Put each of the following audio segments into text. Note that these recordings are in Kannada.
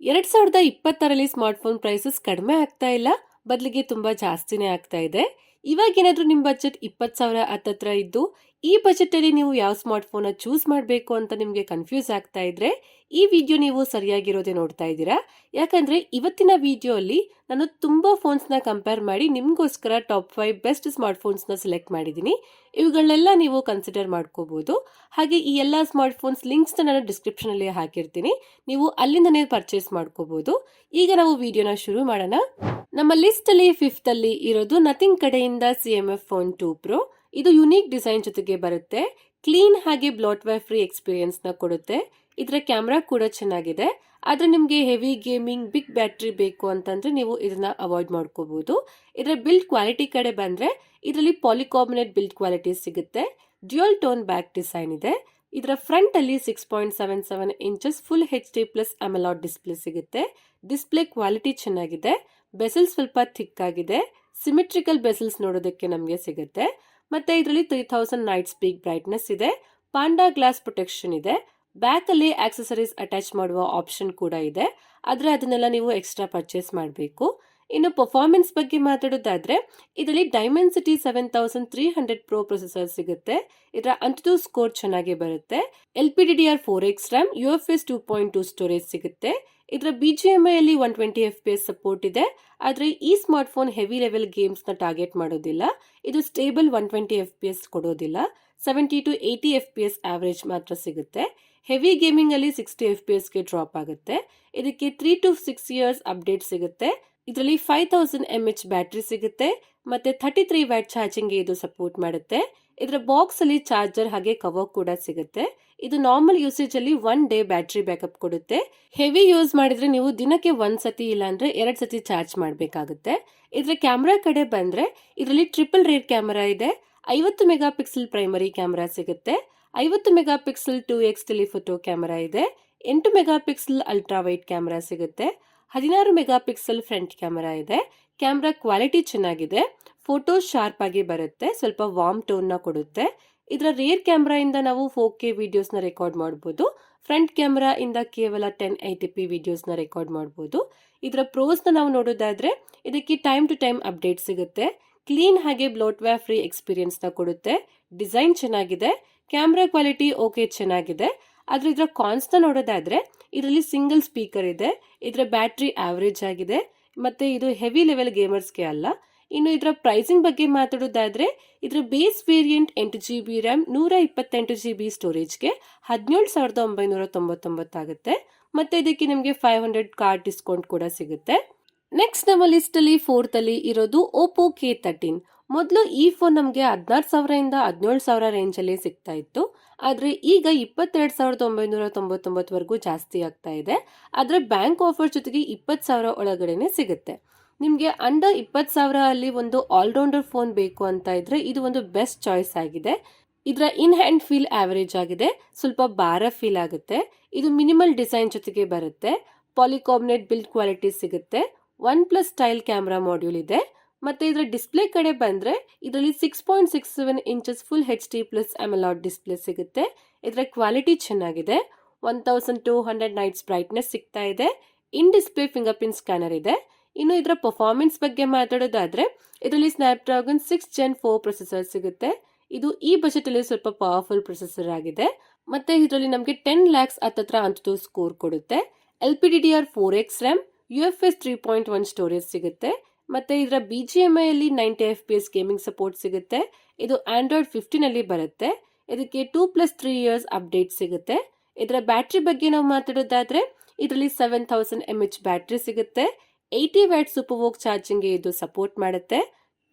2026ರಲ್ಲಿ ಸ್ಮಾರ್ಟ್ಫೋನ್ ಪ್ರೈಸಸ್ ಕಡಿಮೆ ಆಗ್ತಾ ಇಲ್ಲ, ಬದಲಿಗೆ ತುಂಬಾ ಜಾಸ್ತಿನೇ ಆಗ್ತಾ ಇದೆ. ಇವಾಗ ಏನಾದ್ರೂ ನಿಮ್ ಬಜೆಟ್ 20,000 ಹತ್ತತ್ರ ಇದ್ದು, ಈ ಬಜೆಟ್ ಅಲ್ಲಿ ನೀವು ಯಾವ ಸ್ಮಾರ್ಟ್ಫೋನ್ ಚೂಸ್ ಮಾಡಬೇಕು ಅಂತ ನಿಮ್ಗೆ ಕನ್ಫ್ಯೂಸ್ ಆಗ್ತಾ ಇದ್ರೆ, ಈ ವಿಡಿಯೋ ನೀವು ಸರಿಯಾಗಿರೋದೇ ನೋಡ್ತಾ ಇದ್ದೀರಾ. ಯಾಕಂದ್ರೆ ಇವತ್ತಿನ ವಿಡಿಯೋ ಅಲ್ಲಿ ನಾನು ತುಂಬಾ ಫೋನ್ಸ್ ನ ಕಂಪೇರ್ ಮಾಡಿ ನಿಮ್ಗೋಸ್ಕರ ಟಾಪ್ 5 ಬೆಸ್ಟ್ ಸ್ಮಾರ್ಟ್ಫೋನ್ಸ್ ನ ಸೆಲೆಕ್ಟ್ ಮಾಡಿದ್ದೀನಿ. ಇವುಗಳನ್ನೆಲ್ಲ ನೀವು ಕನ್ಸಿಡರ್ ಮಾಡ್ಕೋಬಹುದು. ಹಾಗೆ ಈ ಎಲ್ಲಾ ಸ್ಮಾರ್ಟ್ಫೋನ್ಸ್ ಲಿಂಕ್ಸ್ ನಾನು ಡಿಸ್ಕ್ರಿಪ್ಷನ್ ಅಲ್ಲಿ ಹಾಕಿರ್ತೀನಿ. ನೀವು ಅಲ್ಲಿಂದನೇ ಪರ್ಚೇಸ್ ಮಾಡ್ಕೋಬಹುದು. ಈಗ ನಾವು ವಿಡಿಯೋನ ಶುರು ಮಾಡೋಣ. ನಮ್ಮ ಲಿಸ್ಟ್ ಅಲ್ಲಿ 5th ಅಲ್ಲಿ ಇರೋದು ನಥಿಂಗ್ ಕಡೆಯಿಂದ CMF ಫೋನ್ 2 Pro. ಇದು ಯುನೀಕ್ ಡಿಸೈನ್ ಜೊತೆಗೆ ಬರುತ್ತೆ. ಕ್ಲೀನ್ ಹಾಗೆ ಬ್ಲಾಟ್ವೇರ್ ಫ್ರೀ ಎಕ್ಸ್ಪೀರಿಯನ್ಸ್ ನ ಕೊಡುತ್ತೆ. ಇದರ ಕ್ಯಾಮೆರಾ ಕೂಡ ಚೆನ್ನಾಗಿದೆ. ಆದ್ರೆ ನಿಮ್ಗೆ ಹೆವಿ ಗೇಮಿಂಗ್ ಬಿಗ್ ಬ್ಯಾಟರಿ ಬೇಕು ಅಂತಂದ್ರೆ ನೀವು ಇದನ್ನ ಅವಾಯ್ಡ್ ಮಾಡ್ಕೋಬಹುದು. ಇದರ ಬಿಲ್ಡ್ ಕ್ವಾಲಿಟಿ ಕಡೆ ಬಂದ್ರೆ ಇದರಲ್ಲಿ ಪಾಲಿಕಾರ್ಬನೇಟ್ ಬಿಲ್ಡ್ ಕ್ವಾಲಿಟಿ ಸಿಗುತ್ತೆ. ಡ್ಯುಯಲ್ ಟೋನ್ ಬ್ಯಾಕ್ ಡಿಸೈನ್ ಇದೆ. ಇದರ ಫ್ರಂಟ್ ಅಲ್ಲಿ 6.77 inches full HD plus AMOLED display ಸಿಗುತ್ತೆ. ಡಿಸ್ಪ್ಲೇ ಕ್ವಾಲಿಟಿ ಚೆನ್ನಾಗಿದೆ. ಬೆಸಲ್ಸ್ ಸ್ವಲ್ಪ ಥಿಕ್ ಆಗಿದೆ. ಸಿಮೆಟ್ರಿಕಲ್ ಬೆಸಲ್ಸ್ ನೋಡೋದಕ್ಕೆ ನಮಗೆ ಸಿಗುತ್ತೆ. ಮತ್ತೆ ಇದರಲ್ಲಿ 3000 ನೈಟ್ ಪೀಕ್ ಬ್ರೈಟ್ನೆಸ್ ಇದೆ. ಪಾಂಡಾ ಗ್ಲಾಸ್ ಪ್ರೊಟೆಕ್ಷನ್ ಇದೆ. ಬ್ಯಾಕ್ ಅಲ್ಲಿ ಆಕ್ಸೆಸರೀಸ್ ಅಟ್ಯಾಚ್ ಮಾಡುವ ಆಪ್ಷನ್ ಕೂಡ ಇದೆ. ಆದ್ರೆ ಅದನ್ನೆಲ್ಲ ನೀವು ಎಕ್ಸ್ಟ್ರಾ ಪರ್ಚೇಸ್ ಮಾಡಬೇಕು. ಇನ್ನು ಪರ್ಫಾರ್ಮೆನ್ಸ್ ಬಗ್ಗೆ ಮಾತಾಡೋದಾದ್ರೆ ಇದರಲ್ಲಿ ಡೈಮೆನ್ಸಿಟಿ 7300 ಪ್ರೋ ಪ್ರೊಸೆಸರ್ ಸಿಗುತ್ತೆ. ಇದರ ಅಂಟು ಸ್ಕೋರ್ ಚೆನ್ನಾಗಿ ಬರುತ್ತೆ. LPDDR4X RAM, UFS 2.2 ಸ್ಟೋರೇಜ್ ಸಿಗುತ್ತೆ. ಇದರ BGMI ಅಲ್ಲಿ 120 FPS ಸಪೋರ್ಟ್ ಇದೆ. ಆದ್ರೆ ಈ smart phone heavy level games ನ ಟಾರ್ಗೆಟ್ ಮಾಡೋದಿಲ್ಲ. ಇದು ಸ್ಟೇಬಲ್ 120 FPS ಕೊಡೋದಿಲ್ಲ. 70 to 80 FPS ಆವರೇಜ್ ಮಾತ್ರ ಸಿಗುತ್ತೆ. ಹೆವಿ ಗೇಮಿಂಗ್ ಅಲ್ಲಿ 60 FPS ಗೆ ಡ್ರಾಪ್ ಆಗುತ್ತೆ. ಇದಕ್ಕೆ 3 to 6 ಇಯರ್ಸ್ ಅಪ್ಡೇಟ್ ಸಿಗುತ್ತೆ. ಇದರಲ್ಲಿ 5000 mAh ಬ್ಯಾಟರಿ ಸಿಗುತ್ತೆ. ಮತ್ತೆ 33 ವ್ಯಾಟ್ ಚಾರ್ಜಿಂಗ್ ಇದು ಸಪೋರ್ಟ್ ಮಾಡುತ್ತೆ. ಇದರ ಬಾಕ್ಸ್ ಅಲ್ಲಿ ಚಾರ್ಜರ್ ಹಾಗೆ ಕವರ್ ಕೂಡ ಸಿಗುತ್ತೆ. ಇದು ನಾರ್ಮಲ್ ಯೂಸೇಜ್ ಅಲ್ಲಿ 1 ಡೇ ಬ್ಯಾಟರಿ ಬ್ಯಾಕಪ್ ಕೊಡುತ್ತೆ. ಹೆವಿ ಯೂಸ್ ಮಾಡಿದ್ರೆ ನೀವು ದಿನಕ್ಕೆ 1 ಸತಿ ಇಲ್ಲಾಂದ್ರೆ 2 ಸತಿ ಚಾರ್ಜ್ ಮಾಡಬೇಕಾಗುತ್ತೆ. ಇದರ ಕ್ಯಾಮೆರಾ ಕಡೆ ಬಂದ್ರೆ ಇದರಲ್ಲಿ ಟ್ರಿಪಲ್ ರೇರ್ ಕ್ಯಾಮೆರಾ ಇದೆ. 50 ಮೆಗಾ ಪಿಕ್ಸೆಲ್ ಪ್ರೈಮರಿ ಕ್ಯಾಮೆರಾ ಸಿಗುತ್ತೆ. 50 mega pixel 2x telephoto camera ಇದೆ. 8 mega pixel ultra wide camera ಸಿಗುತ್ತೆ. 16 ಮೆಗಾ ಪಿಕ್ಸೆಲ್ ಫ್ರಂಟ್ ಕ್ಯಾಮೆರಾ ಇದೆ. ಕ್ಯಾಮೆರಾ ಕ್ವಾಲಿಟಿ ಚೆನ್ನಾಗಿದೆ. ಫೋಟೋ ಶಾರ್ಪ್ ಆಗಿ ಬರುತ್ತೆ. ಸ್ವಲ್ಪ ವಾರ್ಮ್ ಟೋನ್ ನ ಕೊಡುತ್ತೆ. ಇದರ ರೇರ್ ಕ್ಯಾಮೆರಾ ಇಂದ ನಾವು 4K ವಿಡಿಯೋಸ್ ನ ರೆಕಾರ್ಡ್ ಮಾಡಬಹುದು. ಫ್ರಂಟ್ ಕ್ಯಾಮೆರಾ ಇಂದ ಕೇವಲ 1080p ವಿಡಿಯೋಸ್ ನ ರೆಕಾರ್ಡ್ ಮಾಡಬಹುದು. ಇದರ ಪ್ರೋಸ್ ನ ನಾವು ನೋಡೋದಾದ್ರೆ ಇದಕ್ಕೆ ಟೈಮ್ ಟು ಟೈಮ್ ಅಪ್ಡೇಟ್ ಸಿಗುತ್ತೆ. ಕ್ಲೀನ್ ಹಾಗೆ ಬ್ಲೋಟ್ವೇರ್ ಫ್ರೀ ಎಕ್ಸ್ಪೀರಿಯನ್ಸ್ ನ ಕೊಡುತ್ತೆ. ಡಿಸೈನ್ ಚೆನ್ನಾಗಿದೆ. ಕ್ಯಾಮೆರಾ ಕ್ವಾಲಿಟಿ ಓಕೆ ಚೆನ್ನಾಗಿದೆ. ಆದ್ರೆ ಇದರ ಕಾನ್ಸ್ ನ ನೋಡೋದಾದ್ರೆ ಇದರಲ್ಲಿ ಸಿಂಗಲ್ ಸ್ಪೀಕರ್ ಇದೆ. ಇದರ ಬ್ಯಾಟರಿ ಆವರೇಜ್ ಆಗಿದೆ. ಮತ್ತೆ ಇದು ಹೆವಿ ಲೆವೆಲ್ ಗೇಮರ್ಸ್ಗೆ ಅಲ್ಲ. ಇನ್ನು ಇದರ ಪ್ರೈಸಿಂಗ್ ಬಗ್ಗೆ ಮಾತಾಡೋದಾದ್ರೆ ಇದರ base variant 8GB RAM 128GB ಸ್ಟೋರೇಜ್ಗೆ 17,999 ಆಗುತ್ತೆ. ಮತ್ತೆ ಇದಕ್ಕೆ ನಿಮಗೆ 500 ಕಾರ್ಡ್ ಡಿಸ್ಕೌಂಟ್ ಕೂಡ ಸಿಗುತ್ತೆ. ನೆಕ್ಸ್ಟ್ ನಮ್ಮ ಲಿಸ್ಟ್ ಅಲ್ಲಿ 4th ಅಲ್ಲಿ ಇರೋದು Oppo K13. ಮೊದಲು ಈ ಫೋನ್ ನಮಗೆ 16,000 ಇಂದ 17,000 ರೇಂಜ್ ಅಲ್ಲಿ ಸಿಗ್ತಾ ಇತ್ತು. ಆದ್ರೆ ಈಗ 22,999 ವರೆಗೂ ಜಾಸ್ತಿ ಆಗ್ತಾ ಇದೆ. ಆದ್ರೆ ಬ್ಯಾಂಕ್ ಆಫರ್ ಜೊತೆಗೆ 20,000 ಒಳಗಡೆನೆ ಸಿಗುತ್ತೆ. ನಿಮ್ಗೆ ಅಂಡರ್ 20,000 ಅಲ್ಲಿ ಒಂದು ಆಲ್ರೌಂಡರ್ ಫೋನ್ ಬೇಕು ಅಂತ ಇದ್ರೆ ಇದು ಒಂದು ಬೆಸ್ಟ್ ಚಾಯ್ಸ್ ಆಗಿದೆ. ಇದರ ಇನ್ ಹ್ಯಾಂಡ್ ಫೀಲ್ ಆವರೇಜ್ ಆಗಿದೆ. ಸ್ವಲ್ಪ ಭಾರ ಫೀಲ್ ಆಗುತ್ತೆ. ಇದು ಮಿನಿಮಲ್ ಡಿಸೈನ್ ಜೊತೆಗೆ ಬರುತ್ತೆ. ಪಾಲಿಕಾರ್ಬನೇಟ್ ಬಿಲ್ಡ್ ಕ್ವಾಲಿಟಿ ಸಿಗುತ್ತೆ. OnePlus ಸ್ಟೈಲ್ ಕ್ಯಾಮೆರಾ ಮಾಡ್ಯೂಲ್ ಇದೆ. ಮತ್ತೆ ಇದರ ಡಿಸ್ಪ್ಲೇ ಕಡೆ ಬಂದ್ರೆ ಇದರಲ್ಲಿ 6.67 inches full HD plus AMOLED display ಸಿಗುತ್ತೆ. ಇದರ ಕ್ವಾಲಿಟಿ ಚೆನ್ನಾಗಿದೆ. 1200 ನೈಟ್ಸ್ ಬ್ರೈಟ್ನೆಸ್ ಸಿಗ್ತಾ ಇದೆ. In display fingerprint scanner ಇದೆ. ಇನ್ನು ಇದರ ಪರ್ಫಾರ್ಮೆನ್ಸ್ ಬಗ್ಗೆ ಮಾತಾಡೋದಾದ್ರೆ ಇದರಲ್ಲಿ ಸ್ನ್ಯಾಪ್ಡ್ರಾಗನ್ 6 Gen 4 ಪ್ರೊಸೆಸರ್ ಸಿಗುತ್ತೆ. ಇದು ಈ ಬಜೆಟ್ ಅಲ್ಲಿ ಸ್ವಲ್ಪ ಪವರ್ಫುಲ್ ಪ್ರೊಸೆಸರ್ ಆಗಿದೆ. ಮತ್ತೆ ಇದರಲ್ಲಿ ನಮಗೆ 10 lakhs ಹತ್ತತ್ರ ಅಂಟು ಸ್ಕೋರ್ ಕೊಡುತ್ತೆ. LPDDR4X RAM, UFS 3.1 ಸ್ಟೋರೇಜ್ ಸಿಗುತ್ತೆ. ಮತ್ತೆ ಇದರ BGMI ಅಲ್ಲಿ 90 FPS ಗೇಮಿಂಗ್ ಸಪೋರ್ಟ್ ಸಿಗುತ್ತೆ. ಇದು Android 15 ಅಲ್ಲಿ ಬರುತ್ತೆ. ಇದಕ್ಕೆ 2+3 ಇಯರ್ಸ್ ಅಪ್ಡೇಟ್ ಸಿಗುತ್ತೆ. ಇದರ ಬ್ಯಾಟರಿ ಬಗ್ಗೆ ನಾವು ಮಾತಾಡೋದಾದ್ರೆ ಇದರಲ್ಲಿ 7000 mAh ಬ್ಯಾಟರಿ ಸಿಗುತ್ತೆ. 80 ವ್ಯಾಟ್ ಸೂಪರ್ ವೋಕ್ ಚಾರ್ಜಿಂಗ್ ಇದು ಸಪೋರ್ಟ್ ಮಾಡುತ್ತೆ.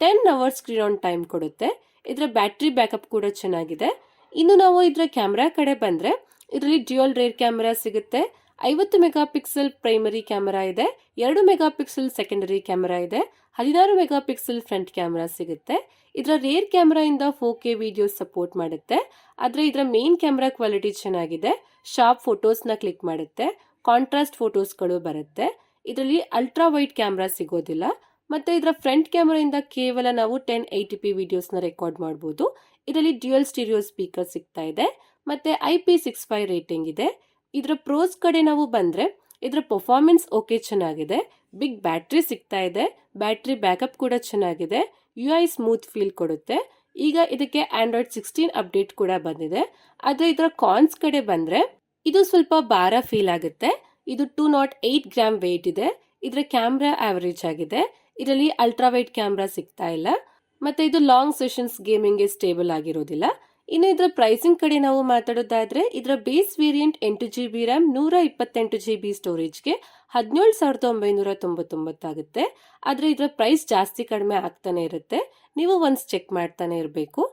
10 ಅವರ್ಸ್ ಸ್ಕ್ರೀನ್ ಆನ್ ಟೈಮ್ ಕೊಡುತ್ತೆ. ಇದರ ಬ್ಯಾಟರಿ ಬ್ಯಾಕಪ್ ಕೂಡ ಚೆನ್ನಾಗಿದೆ. ಇನ್ನು ನಾವು ಇದರ ಕ್ಯಾಮೆರಾ ಕಡೆ ಬಂದ್ರೆ ಇದರಲ್ಲಿ ಡ್ಯುಯಲ್ ರೇರ್ ಕ್ಯಾಮೆರಾ ಸಿಗುತ್ತೆ. 50 ಮೆಗಾ ಪಿಕ್ಸೆಲ್ ಪ್ರೈಮರಿ ಕ್ಯಾಮೆರಾ ಇದೆ. 2 ಮೆಗಾ ಪಿಕ್ಸೆಲ್ ಸೆಕೆಂಡರಿ ಕ್ಯಾಮೆರಾ ಇದೆ. 16 ಮೆಗಾ ಪಿಕ್ಸೆಲ್ ಫ್ರಂಟ್ ಕ್ಯಾಮೆರಾ ಸಿಗುತ್ತೆ. ಇದರ ರೇರ್ ಕ್ಯಾಮೆರಾ ಇಂದ 4K ವಿಡಿಯೋಸ್ ಸಪೋರ್ಟ್ ಮಾಡುತ್ತೆ. ಆದ್ರೆ ಇದರ ಮೇನ್ ಕ್ಯಾಮೆರಾ ಕ್ವಾಲಿಟಿ ಚೆನ್ನಾಗಿದೆ. ಶಾರ್ಪ್ ಫೋಟೋಸ್ ನ ಕ್ಲಿಕ್ ಮಾಡುತ್ತೆ. ಕಾಂಟ್ರಾಸ್ಟ್ ಫೋಟೋಸ್ಗಳು ಬರುತ್ತೆ. ಇದರಲ್ಲಿ ಅಲ್ಟ್ರಾ ವೈಡ್ ಕ್ಯಾಮೆರಾ ಸಿಗೋದಿಲ್ಲ. ಮತ್ತೆ ಇದರ ಫ್ರಂಟ್ ಕ್ಯಾಮೆರಾ ಇಂದ ಕೇವಲ ನಾವು 1080p ವಿಡಿಯೋಸ್ ನ ರೆಕಾರ್ಡ್ ಮಾಡಬಹುದು. ಇದರಲ್ಲಿ ಡ್ಯುಯಲ್ ಸ್ಟೀರಿಯೋ ಸ್ಪೀಕರ್ ಸಿಗ್ತಾ ಇದೆ. ಮತ್ತೆ IP65 ರೇಟಿಂಗ್ ಇದೆ. ಇದರ ಪ್ರೋಸ್ ಕಡೆ ನಾವು ಬಂದ್ರೆ ಇದರ ಪರ್ಫಾರ್ಮೆನ್ಸ್ ಓಕೆ ಚೆನ್ನಾಗಿದೆ, ಬಿಗ್ ಬ್ಯಾಟ್ರಿ ಸಿಗ್ತಾ ಇದೆ, ಬ್ಯಾಟ್ರಿ ಬ್ಯಾಕಪ್ ಕೂಡ ಚೆನ್ನಾಗಿದೆ, UI ಸ್ಮೂತ್ ಫೀಲ್ ಕೊಡುತ್ತೆ. ಈಗ ಇದಕ್ಕೆ ಆಂಡ್ರಾಯ್ಡ್ 16 ಅಪ್ಡೇಟ್ ಕೂಡ ಬಂದಿದೆ. ಆದರೆ ಇದರ ಕಾನ್ಸ್ ಕಡೆ ಬಂದ್ರೆ ಇದು ಸ್ವಲ್ಪ ಭಾರ ಫೀಲ್ ಆಗುತ್ತೆ. ಇದು 208 ಗ್ರಾಮ್ ವೇಟ್ ಇದೆ. ಇದರ ಕ್ಯಾಮ್ರಾ ಆವರೇಜ್ ಆಗಿದೆ. ಇದರಲ್ಲಿ ಅಲ್ಟ್ರಾ ವೈಡ್ ಕ್ಯಾಮ್ರಾ ಸಿಗ್ತಾ ಇಲ್ಲ. ಮತ್ತೆ ಇದು ಲಾಂಗ್ ಸೆಷನ್ಸ್ ಗೇಮಿಂಗ್ಗೆ ಸ್ಟೇಬಲ್ ಆಗಿರೋದಿಲ್ಲ. ಇನ್ನು ಇದರ ಪ್ರೈಸಿಂಗ್ ಕಡೆ ನಾವು ಮಾತಾಡೋದಾದ್ರೆ ಇದರ base variant 8GB RAM 128GB ಸ್ಟೋರೇಜ್ಗೆ 17,999 ಆಗುತ್ತೆ. ಆದರೆ ಇದರ ಪ್ರೈಸ್ ಜಾಸ್ತಿ ಕಡಿಮೆ ಆಗ್ತಾನೆ ಇರುತ್ತೆ. ನೀವು ಒನ್ಸ್ ಚೆಕ್ ಮಾಡ್ತಾನೆ ಇರಬೇಕು.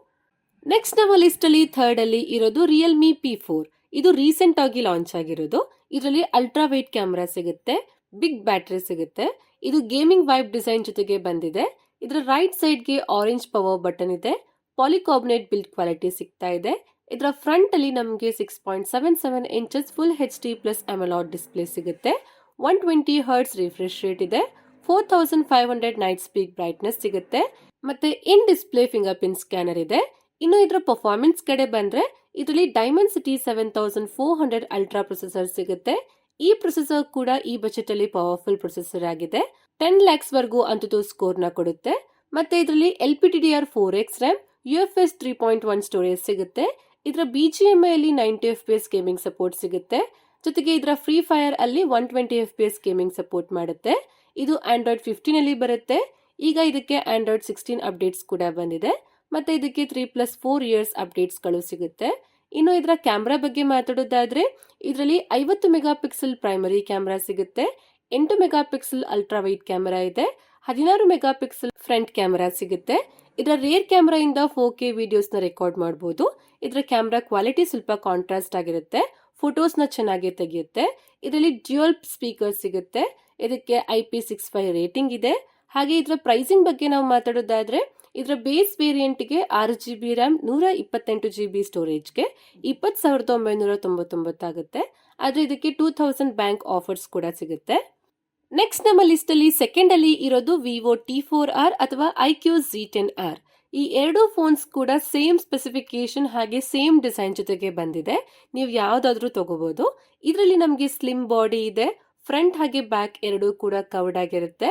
ನೆಕ್ಸ್ಟ್ ನಮ್ಮ ಲಿಸ್ಟ್ ಅಲ್ಲಿ ಥರ್ಡ್ ಅಲ್ಲಿ ಇರೋದು ರಿಯಲ್ಮಿ P4. ಇದು ರೀಸೆಂಟ್ ಆಗಿ ಲಾಂಚ್ ಆಗಿರೋದು. ಇದರಲ್ಲಿ ಅಲ್ಟ್ರಾ ವೈಡ್ ಕ್ಯಾಮ್ರಾ ಸಿಗುತ್ತೆ, ಬಿಗ್ ಬ್ಯಾಟರಿ ಸಿಗುತ್ತೆ. ಇದು ಗೇಮಿಂಗ್ ವೈಬ್ ಡಿಸೈನ್ ಜೊತೆಗೆ ಬಂದಿದೆ. ಇದರ ರೈಟ್ ಸೈಡ್ಗೆ ಆರೆಂಜ್ ಪವರ್ ಬಟನ್ ಇದೆ, ಪಾಲಿಕಾರ್ಬನೇಟ್ ಬಿಲ್ಡ್ ಕ್ವಾಲಿಟಿ ಸಿಗ್ತಾ ಇದೆ. ಇದರ ಫ್ರಂಟ್ ಅಲ್ಲಿ ನಮಗೆ 6.77 inches full HD plus AMOLED display ಸಿಗುತ್ತೆ. 120 ಹರ್ಟ್ಸ್ ರಿಫ್ರೆಶ್ ರೇಟ್ ಇದೆ. 4500 ನೈಟ್ ಸ್ಪೀಕ್ ಬ್ರೈಟ್ನೆಸ್ ಸಿಗುತ್ತೆ. ಮತ್ತೆ ಇನ್ ಡಿಸ್ಪ್ಲೇ ಫಿಂಗರ್ ಪ್ರಿಂಟ್ ಸ್ಕ್ಯಾನರ್ ಇದೆ. ಇನ್ನು ಇದರ ಪರ್ಫಾರ್ಮೆನ್ಸ್ ಕಡೆ ಬಂದ್ರೆ ಇದರಲ್ಲಿ ಡೈಮೆನ್ಸಿಟಿ 7400 ಅಲ್ಟ್ರಾ ಪ್ರೊಸೆಸರ್ ಸಿಗುತ್ತೆ. ಈ ಪ್ರೊಸೆಸರ್ ಕೂಡ ಈ ಬಜೆಟ್ ಅಲ್ಲಿ ಪವರ್ಫುಲ್ ಪ್ರೊಸೆಸರ್ ಆಗಿದೆ. 10 lakhs ವರೆಗೂ ಅಂತದ್ದು ಸ್ಕೋರ್ ನ ಕೊಡುತ್ತೆ. ಮತ್ತೆ ಇದರಲ್ಲಿ LPDDR4X ರ್ಯಾಮ್, UFS 3.1 ಸ್ಟೋರೇಜ್ ಸಿಗುತ್ತೆ. ಇದರ BGMI ಅಲ್ಲಿ 90 FPS ಗೇಮಿಂಗ್ ಸಪೋರ್ಟ್ ಸಿಗುತ್ತೆ. ಜೊತೆಗೆ ಇದರ ಫ್ರೀ ಫೈರ್ ಅಲ್ಲಿ 120 FPS ಗೇಮಿಂಗ್ ಸಪೋರ್ಟ್ ಮಾಡುತ್ತೆ. ಇದು ಆಂಡ್ರಾಯ್ಡ್ 15 ಅಲ್ಲಿ ಬರುತ್ತೆ. ಈಗ ಇದಕ್ಕೆ ಆಂಡ್ರಾಯ್ಡ್ 16 ಅಪ್ಡೇಟ್ಸ್ ಕೂಡ ಬಂದಿದೆ. ಮತ್ತೆ ಇದಕ್ಕೆ 3+4 ಇಯರ್ಸ್ ಅಪ್ಡೇಟ್ಸ್ ಗಳು ಸಿಗುತ್ತೆ. ಇನ್ನು ಇದರ ಕ್ಯಾಮ್ರಾ ಬಗ್ಗೆ ಮಾತಾಡೋದಾದ್ರೆ ಇದರಲ್ಲಿ 50 ಮೆಗಾ ಪಿಕ್ಸೆಲ್ ಪ್ರೈಮರಿ ಕ್ಯಾಮ್ರಾ ಸಿಗುತ್ತೆ, 8 mega pixel ultra wide camera ಇದೆ, 16 ಮೆಗಾ ಪಿಕ್ಸೆಲ್ ಫ್ರಂಟ್ ಕ್ಯಾಮೆರಾ ಸಿಗುತ್ತೆ. ಇದರ ರೇರ್ ಕ್ಯಾಮೆರಾ ಇಂದ 4K ವಿಡಿಯೋಸ್ ನ ರೆಕಾರ್ಡ್ ಮಾಡಬಹುದು. ಇದರ ಕ್ಯಾಮೆರಾ ಕ್ವಾಲಿಟಿ ಸ್ವಲ್ಪ ಕಾಂಟ್ರಾಸ್ಟ್ ಆಗಿರುತ್ತೆ, ಫೋಟೋಸ್ ನ ಚೆನ್ನಾಗಿ ತೆಗೆಯುತ್ತೆ. ಇದರಲ್ಲಿ ಡ್ಯುಯಲ್ ಸ್ಪೀಕರ್ ಸಿಗುತ್ತೆ. ಇದಕ್ಕೆ IP65 ರೇಟಿಂಗ್ ಇದೆ. ಹಾಗೆ ಇದರ ಪ್ರೈಸಿಂಗ್ ಬಗ್ಗೆ ನಾವು ಮಾತಾಡೋದಾದ್ರೆ ಇದರ ಬೇಸ್ ವೇರಿಯಂಟ್ಗೆ 6GB ರ್ಯಾಮ್ 128GB ಸ್ಟೋರೇಜ್ಗೆ 20,999 ಆಗುತ್ತೆ. ಆದ್ರೆ ಇದಕ್ಕೆ 2000 ಬ್ಯಾಂಕ್ ಆಫರ್ಸ್ ಕೂಡ ಸಿಗುತ್ತೆ. ನೆಕ್ಸ್ಟ್ ನಮ್ಮ ಲಿಸ್ಟ್ ಅಲ್ಲಿ ಸೆಕೆಂಡ್ ಅಲ್ಲಿ ಇರೋದು ವಿವೋ T4R ಅಥವಾ iQ Z10R. ಈ ಎರಡು ಫೋನ್ಸ್ ಕೂಡ ಸೇಮ್ ಸ್ಪೆಸಿಫಿಕೇಶನ್ ಹಾಗೆ ಸೇಮ್ ಡಿಸೈನ್ ಜೊತೆಗೆ ಬಂದಿದೆ. ನೀವು ಯಾವ್ದಾದ್ರೂ ತಗೋಬಹುದು. ಇದರಲ್ಲಿ ನಮಗೆ ಸ್ಲಿಮ್ ಬಾಡಿ ಇದೆ, ಫ್ರಂಟ್ ಹಾಗೆ ಬ್ಯಾಕ್ ಎರಡೂ ಕೂಡ ಕವರ್ಡ್ ಆಗಿರುತ್ತೆ.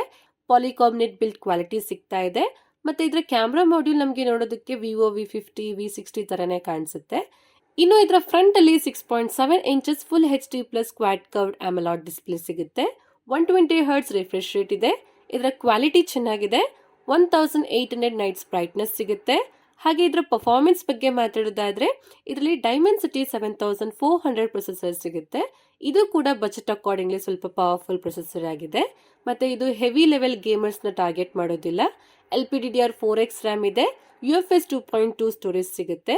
ಪಾಲಿಕಾರ್ಬನೇಟ್ ಬಿಲ್ಡ್ ಕ್ವಾಲಿಟಿ ಸಿಗ್ತಾ ಇದೆ. ಮತ್ತೆ ಇದರ ಕ್ಯಾಮ್ರಾ ಮಾಡ್ಯೂಲ್ ನಮಗೆ ನೋಡೋದಕ್ಕೆ ವಿವೋ V50 V60 ತರನೇ ಕಾಣಿಸುತ್ತೆ. ಇನ್ನು ಇದರ ಫ್ರಂಟ್ ಅಲ್ಲಿ 6.7 inches full HD plus quad curved AMOLED display ಸಿಗುತ್ತೆ. 120 ಹರ್ಟ್ಸ್ ರಿಫ್ರೆಶ್ ರೇಟ್ ಇದೆ. ಇದರ ಕ್ವಾಲಿಟಿ ಚೆನ್ನಾಗಿದೆ. 1800 ನೈಟ್ಸ್ ಬ್ರೈಟ್ನೆಸ್ ಸಿಗುತ್ತೆ. ಹಾಗೆ ಇದರ ಪರ್ಫಾರ್ಮೆನ್ಸ್ ಬಗ್ಗೆ ಮಾತಾಡೋದಾದ್ರೆ ಇದರಲ್ಲಿ ಡೈಮೆನ್ಸಿಟಿ 7400 ಪ್ರೊಸೆಸರ್ ಸಿಗುತ್ತೆ. ಇದು ಕೂಡ ಬಜೆಟ್ ಅಕಾರ್ಡಿಂಗ್ಲಿ ಸ್ವಲ್ಪ ಪವರ್ಫುಲ್ ಪ್ರೊಸೆಸರ್ ಆಗಿದೆ. ಮತ್ತೆ ಇದು ಹೆವಿ ಲೆವೆಲ್ ಗೇಮರ್ಸ್ ನ ಟಾರ್ಗೆಟ್ ಮಾಡೋದಿಲ್ಲ. LPDDR4X ರ್ಯಾಮ್ ಇದೆ, UFS 2.2 ಸ್ಟೋರೇಜ್ ಸಿಗುತ್ತೆ.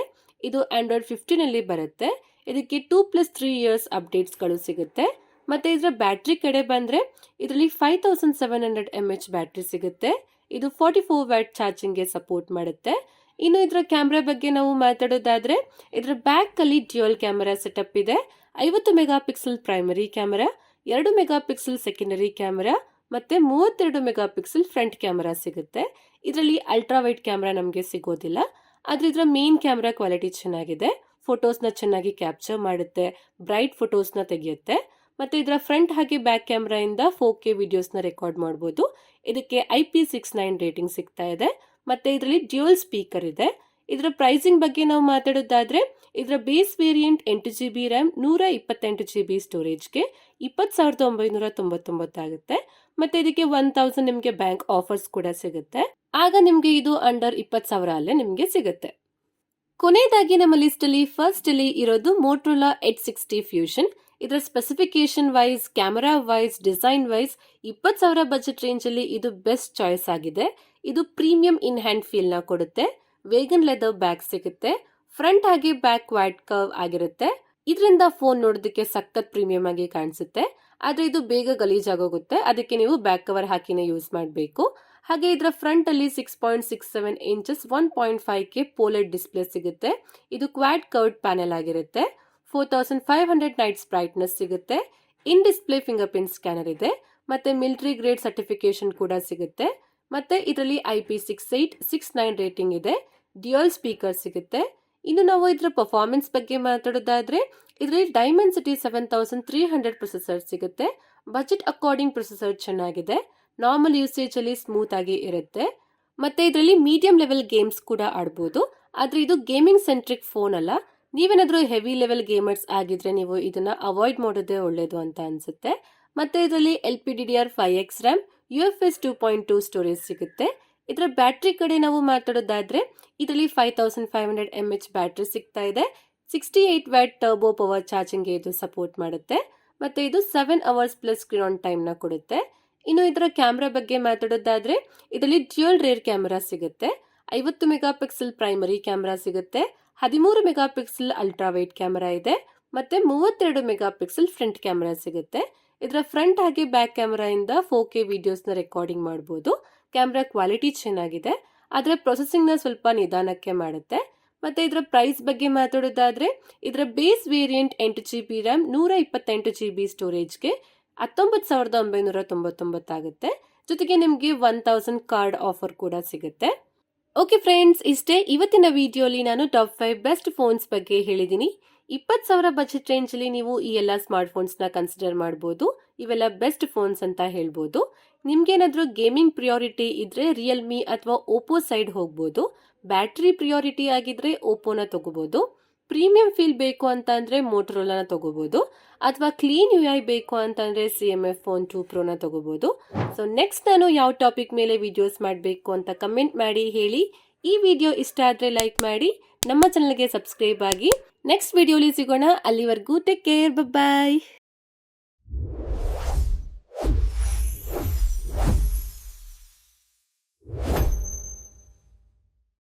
ಇದು ಆಂಡ್ರಾಯ್ಡ್ 15 ಅಲ್ಲಿ ಬರುತ್ತೆ. ಇದಕ್ಕೆ 2+3 ಇಯರ್ಸ್ ಅಪ್ಡೇಟ್ಸ್ ಗಳು ಸಿಗುತ್ತೆ. ಮತ್ತೆ ಇದರ ಬ್ಯಾಟ್ರಿ ಕಡೆ ಬಂದ್ರೆ ಇದರಲ್ಲಿ 5700 mAh ಬ್ಯಾಟ್ರಿ ಸಿಗುತ್ತೆ. ಇದು 44 ವ್ಯಾಟ್ ಚಾರ್ಜಿಂಗ್ ಗೆ ಸಪೋರ್ಟ್ ಮಾಡುತ್ತೆ. ಇನ್ನು ಇದರ ಕ್ಯಾಮ್ರಾ ಬಗ್ಗೆ ನಾವು ಮಾತಾಡೋದಾದ್ರೆ ಇದರ ಬ್ಯಾಕ್ ಅಲ್ಲಿ ಡ್ಯುಯಲ್ ಕ್ಯಾಮೆರಾ ಸೆಟಪ್ ಇದೆ. 50 mega pixel primary camera, 2 mega pixel secondary camera ಮತ್ತೆ 32 ಮೆಗಾ ಪಿಕ್ಸೆಲ್ ಫ್ರಂಟ್ ಕ್ಯಾಮೆರಾ ಸಿಗುತ್ತೆ. ಇದರಲ್ಲಿ ಅಲ್ಟ್ರಾ ವೈಡ್ ಕ್ಯಾಮೆರಾ ನಮಗೆ ಸಿಗೋದಿಲ್ಲ. ಆದ್ರೆ ಇದರ ಮೇನ್ ಕ್ಯಾಮೆರಾ ಕ್ವಾಲಿಟಿ ಚೆನ್ನಾಗಿದೆ. ಫೋಟೋಸ್ ನ ಚೆನ್ನಾಗಿ ಕ್ಯಾಪ್ಚರ್ ಮಾಡುತ್ತೆ, ಬ್ರೈಟ್ ಫೋಟೋಸ್ ನ ತೆಗೆಯುತ್ತೆ. ಮತ್ತೆ ಇದರ ಫ್ರಂಟ್ ಹಾಗೆ ಬ್ಯಾಕ್ ಕ್ಯಾಮೆರಾ ಇಂದ 4K ವಿಡಿಯೋಸ್ ನ ರೆಕಾರ್ಡ್ ಮಾಡಬಹುದು. ಇದಕ್ಕೆ IP69 ರೇಟಿಂಗ್ ಸಿಗ್ತಾ ಇದೆ. ಮತ್ತೆ ಇದರಲ್ಲಿ ಡ್ಯುಯಲ್ ಸ್ಪೀಕರ್ ಇದೆ. ಇದರ ಪ್ರೈಸಿಂಗ್ ಬಗ್ಗೆ ನಾವು ಮಾತಾಡೋದಾದ್ರೆ ಇದರ base variant 8GB RAM 128GB ಸ್ಟೋರೇಜ್ಗೆ 20,999 ಆಗುತ್ತೆ. ಮತ್ತೆ ಇದಕ್ಕೆ 1000 ನಿಮಗೆ ಬ್ಯಾಂಕ್ ಆಫರ್ಸ್ ಕೂಡ ಸಿಗುತ್ತೆ. ಆಗ ನಿಮ್ಗೆ ಇದು ಅಂಡರ್ 20,000 ಅಲ್ಲೇ ನಿಮ್ಗೆ ಸಿಗುತ್ತೆ. ಕೊನೆಯದಾಗಿ ನಮ್ಮ ಲಿಸ್ಟ್ ಅಲ್ಲಿ ಫಸ್ಟ್ ಅಲ್ಲಿ ಇರೋದು ಮೋಟೋರೋಲಾ Edge 60 ಫ್ಯೂಷನ್. ಇದರ specification wise, camera wise, design wise 20,000 budget range ಅಲ್ಲಿ ಇದು ಬೆಸ್ಟ್ ಚಾಯ್ಸ್ ಆಗಿದೆ. ಇದು ಪ್ರೀಮಿಯಂ ಇನ್ ಹ್ಯಾಂಡ್ ಫೀಲ್ ನ ಕೊಡುತ್ತೆ. ವೇಗನ್ ಲೆದರ್ ಬ್ಯಾಗ್ ಸಿಗುತ್ತೆ. ಫ್ರಂಟ್ ಹಾಗೆ ಬ್ಯಾಕ್ ವೈಡ್ ಕರ್ವ್ ಆಗಿರುತ್ತೆ. ಇದರಿಂದ ಫೋನ್ ನೋಡೋದಕ್ಕೆ ಸಖತ್ ಪ್ರೀಮಿಯಂ ಆಗಿ ಕಾಣಿಸುತ್ತೆ. ಆದ್ರೆ ಇದು ಬೇಗ ಗಲೀಜಾಗೋಗುತ್ತೆ. ಅದಕ್ಕೆ ನೀವು ಬ್ಯಾಕ್ ಕವರ್ ಹಾಕಿನೇ ಯೂಸ್ ಮಾಡಬೇಕು. ಹಾಗೆ ಇದರ ಫ್ರಂಟ್ ಅಲ್ಲಿ 6.67 ಇಂಚಸ್ 1.5K ಪೋಲೆಡ್ ಡಿಸ್ಪ್ಲೇ ಸಿಗುತ್ತೆ. ಇದು ಕ್ವಾಡ್ ಕರ್ವ್ಡ್ ಪ್ಯಾನೆಲ್ ಆಗಿರುತ್ತೆ. 4500 ನೈಟ್ಸ್ ಬ್ರೈಟ್ನೆಸ್ ಸಿಗುತ್ತೆ. ಇನ್ ಡಿಸ್ಪ್ಲೇ ಫಿಂಗರ್ ಪ್ರಿಂಟ್ ಸ್ಕ್ಯಾನರ್ ಇದೆ. ಮತ್ತೆ ಮಿಲಿಟರಿ ಗ್ರೇಡ್ ಸರ್ಟಿಫಿಕೇಶನ್ ಕೂಡ ಸಿಗುತ್ತೆ. ಮತ್ತೆ ಇದರಲ್ಲಿ IP68 69 ರೇಟಿಂಗ್ ಇದೆ. ಡ್ಯುಯಲ್ ಸ್ಪೀಕರ್ ಸಿಗುತ್ತೆ. ಇನ್ನು ನಾವು ಇದರ ಪರ್ಫಾರ್ಮೆನ್ಸ್ ಬಗ್ಗೆ ಮಾತಾಡೋದಾದ್ರೆ ಇದರಲ್ಲಿ ಡೈಮೆನ್ಸಿಟಿ 7300 ಪ್ರೊಸೆಸರ್ ಸಿಗುತ್ತೆ. ಬಜೆಟ್ ಅಕಾರ್ಡಿಂಗ್ ಪ್ರೊಸೆಸರ್ ಚೆನ್ನಾಗಿದೆ, ನಾರ್ಮಲ್ ಯೂಸೇಜ್ ಅಲ್ಲಿ ಸ್ಮೂತ್ ಆಗಿ ಇರುತ್ತೆ, ಮತ್ತೆ ಇದರಲ್ಲಿ ಮೀಡಿಯಂ ಲೆವೆಲ್ ಗೇಮ್ಸ್ ಕೂಡ ಆಡ್ಬೋದು. ಆದ್ರೆ ಇದು ಗೇಮಿಂಗ್ ಸೆಂಟ್ರಿಕ್ ಫೋನ್ ಅಲ್ಲ. ನೀವೇನಾದ್ರೂ ಹೆವಿ ಲೆವೆಲ್ ಗೇಮರ್ಸ್ ಆಗಿದ್ರೆ ನೀವು ಇದನ್ನ ಅವಾಯ್ಡ್ ಮಾಡೋದೇ ಒಳ್ಳೇದು ಅಂತ ಅನ್ಸುತ್ತೆ. ಮತ್ತೆ ಇದರಲ್ಲಿ LPDDR5X ರ್ಯಾಮ್, UFS 2.2 ಸ್ಟೋರೇಜ್ ಸಿಗುತ್ತೆ. ಇದರ ಬ್ಯಾಟ್ರಿ ಕಡೆ ನಾವು ಮಾತಾಡೋದಾದ್ರೆ ಇದರಲ್ಲಿ 5500 mAh ಬ್ಯಾಟ್ರಿ ಸಿಗ್ತಾ ಇದೆ. 68 ವ್ಯಾಟ್ ಟರ್ಬೋ ಪವರ್ ಚಾರ್ಜಿಂಗ್ ಇದು ಸಪೋರ್ಟ್ ಮಾಡುತ್ತೆ. ಮತ್ತೆ ಇದು 7 hours plus screen on time ನ ಕೊಡುತ್ತೆ. ಇನ್ನು ಇದರ ಕ್ಯಾಮೆರಾ ಬಗ್ಗೆ ಮಾತಾಡೋದಾದ್ರೆ ಇದರಲ್ಲಿ ಡ್ಯುಯಲ್ ರೇರ್ ಕ್ಯಾಮೆರಾ ಸಿಗುತ್ತೆ. 50 ಮೆಗಾ ಪಿಕ್ಸೆಲ್ ಪ್ರೈಮರಿ ಕ್ಯಾಮೆರಾ ಸಿಗುತ್ತೆ, 13 mega pixel ultra wide camera ಇದೆ, ಮತ್ತೆ 32 ಮೆಗಾ ಪಿಕ್ಸೆಲ್ ಫ್ರಂಟ್ ಕ್ಯಾಮೆರಾ ಸಿಗುತ್ತೆ. ಇದರ ಫ್ರಂಟ್ ಹಾಗೆ ಬ್ಯಾಕ್ ಕ್ಯಾಮೆರಾ ಇಂದ 4K ವಿಡಿಯೋಸ್ ನ ರೆಕಾರ್ಡಿಂಗ್ ಮಾಡಬಹುದು. ಕ್ಯಾಮೆರಾ ಕ್ವಾಲಿಟಿ ಚೆನ್ನಾಗಿದೆ, ಆದ್ರೆ ಪ್ರೊಸೆಸಿಂಗ್ ನ ಸ್ವಲ್ಪ ನಿಧಾನಕ್ಕೆ ಮಾಡುತ್ತೆ. ಮತ್ತೆ ಇದರ ಪ್ರೈಸ್ ಬಗ್ಗೆ ಮಾತಾಡೋದಾದ್ರೆ ಇದರ base variant 8GB RAM 128GB ಸ್ಟೋರೇಜ್ಗೆ 19,999 ಆಗುತ್ತೆ. ಜೊತೆಗೆ ನಿಮಗೆ 1000 ಕಾರ್ಡ್ ಆಫರ್ ಕೂಡ ಸಿಗುತ್ತೆ. ಓಕೆ ಫ್ರೆಂಡ್ಸ್, ಇಷ್ಟೇ ಇವತ್ತಿನ ವಿಡಿಯೋಲಿ ನಾನು ಟಾಪ್ 5 ಬೆಸ್ಟ್ ಫೋನ್ಸ್ ಬಗ್ಗೆ ಹೇಳಿದ್ದೀನಿ. 20,000 ಬಜೆಟ್ ರೇಂಜ್ ಅಲ್ಲಿ ನೀವು ಈ ಎಲ್ಲ ಸ್ಮಾರ್ಟ್ ಫೋನ್ಸ್ ನ ಕನ್ಸಿಡರ್ ಮಾಡಬಹುದು. ಇವೆಲ್ಲ ಬೆಸ್ಟ್ ಫೋನ್ಸ್ ಅಂತ ಹೇಳ್ಬೋದು. ನಿಮ್ಗೇನಾದ್ರೂ ಗೇಮಿಂಗ್ ಪ್ರಿಯಾರಿಟಿ ಇದ್ರೆ ರಿಯಲ್ಮಿ ಅಥವಾ ಓಪೋ ಸೈಡ್ ಹೋಗ್ಬೋದು. ಬ್ಯಾಟ್ರಿ ಪ್ರಿಯಾರಿಟಿ ಆಗಿದ್ರೆ ಓಪೋನ ತಗೋಬಹುದು. ಪ್ರೀಮಿಯಂ ಫೀಲ್ ಬೇಕು ಅಂತ ಅಂದ್ರೆ ಮೋಟರೋಲಾನ ತಗೋಬಹುದು, ಅಥವಾ ಕ್ಲೀನ್ UI ಬೇಕು ಅಂತಂದ್ರೆ CMF ಫೋನ್ 2 Pro ನ ತಗೋಬಹುದು. ಸೊ ನೆಕ್ಸ್ಟ್ ನಾನು ಯಾವ ಟಾಪಿಕ್ ಮೇಲೆ ವಿಡಿಯೋಸ್ ಮಾಡಬೇಕು ಅಂತ ಕಮೆಂಟ್ ಮಾಡಿ ಹೇಳಿ. ಈ ವಿಡಿಯೋ ಇಷ್ಟ ಆದ್ರೆ ಲೈಕ್ ಮಾಡಿ, ನಮ್ಮ ಚಾನಲ್ಗೆ ಸಬ್ಸ್ಕ್ರೈಬ್ ಆಗಿ. ನೆಕ್ಸ್ಟ್ ವಿಡಿಯೋಲಿ ಸಿಗೋಣ. ಅಲ್ಲಿವರೆಗೂ ಟೇಕ್ ಕೇರ್, ಬಾಯ್.